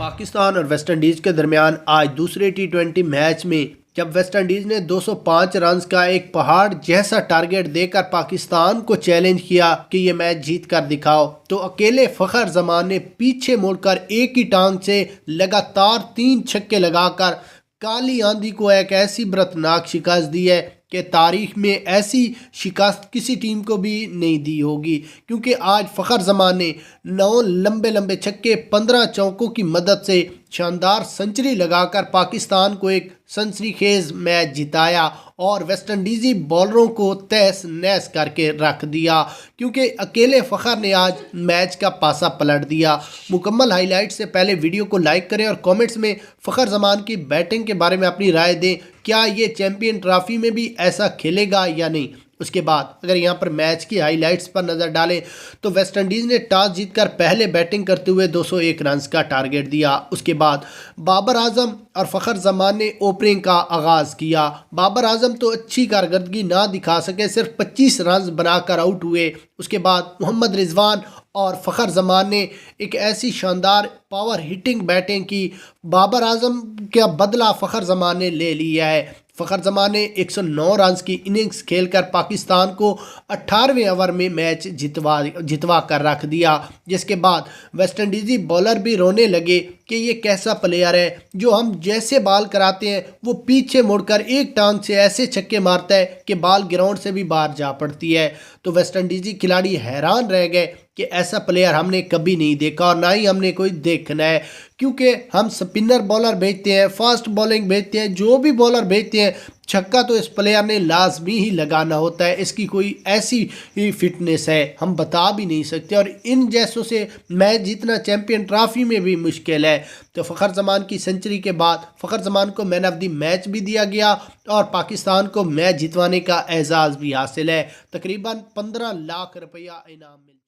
पाकिस्तान और West Indies के दरमियान आज दूसरे टी20 मैच में जब वेस्ट इंडीज़ ने 205 रन का एक पहाड़ जैसा टारगेट देकर पाकिस्तान को चैलेंज किया कि ये मैच जीत कर दिखाओ, तो अकेले फ़खर जमान ने पीछे मुड़कर एक ही टांग से लगातार 3 छक्के लगाकर काली आंधी को एक ऐसी बरतनाक शिकस्त दी है कि तारीख में ऐसी शिकस्त किसी टीम को भी नहीं दी होगी। क्योंकि आज फ़खर जमान ने 9 लंबे लंबे छक्के 15 चौकों की मदद से शानदार सेंचुरी लगाकर पाकिस्तान को एक सनसनीखेज मैच जिताया और वेस्ट इंडीज़ी बॉलरों को तहस नहस करके रख दिया। क्योंकि अकेले फ़खर ने आज मैच का पासा पलट दिया। मुकम्मल हाईलाइट से पहले वीडियो को लाइक करें और कमेंट्स में फ़खर जमान की बैटिंग के बारे में अपनी राय दें। क्या ये चैंपियन ट्रॉफी में भी ऐसा खेलेगा या नहीं। उसके बाद अगर यहाँ पर मैच की हाइलाइट्स पर नज़र डालें तो वेस्ट इंडीज़ ने टॉस जीतकर पहले बैटिंग करते हुए 201 रन का टारगेट दिया। उसके बाद बाबर आजम और फ़खर जमान ने ओपनिंग का आगाज़ किया। बाबर आजम तो अच्छी कारकर्दगी ना दिखा सके, सिर्फ 25 रन बनाकर आउट हुए। उसके बाद मोहम्मद रिजवान और फ़खर जमान ने एक ऐसी शानदार पावर हिटिंग बैटिंग की, बाबर आजम का बदला फ़खर जमान ने ले लिया है। फ़खर जमान ने 109 रन की इनिंग्स खेलकर पाकिस्तान को 18वें ओवर में मैच जितवा कर रख दिया। जिसके बाद वेस्ट इंडीज़ी बॉलर भी रोने लगे कि ये कैसा प्लेयर है जो हम जैसे बॉल कराते हैं वो पीछे मुड़कर एक टांग से ऐसे छक्के मारता है कि बॉल ग्राउंड से भी बाहर जा पड़ती है। तो वेस्ट इंडीज़ी खिलाड़ी हैरान रह गए कि ऐसा प्लेयर हमने कभी नहीं देखा और ना ही हमने कोई देखना है। क्योंकि हम स्पिनर बॉलर भेजते हैं, फास्ट बॉलिंग भेजते हैं, जो भी बॉलर भेजते हैं, छक्का तो इस प्लेयर ने लाजमी ही लगाना होता है। इसकी कोई ऐसी ही फिटनेस है हम बता भी नहीं सकते और इन जैसों से मैच जीतना चैंपियन ट्रॉफी में भी मुश्किल है। तो फ़खर जमान की सेंचुरी के बाद फ़खर जमान को मैन ऑफ द मैच भी दिया गया और पाकिस्तान को मैच जितवाने का एजाज़ भी हासिल है। तकरीबन 15 लाख रुपया इनाम मिला।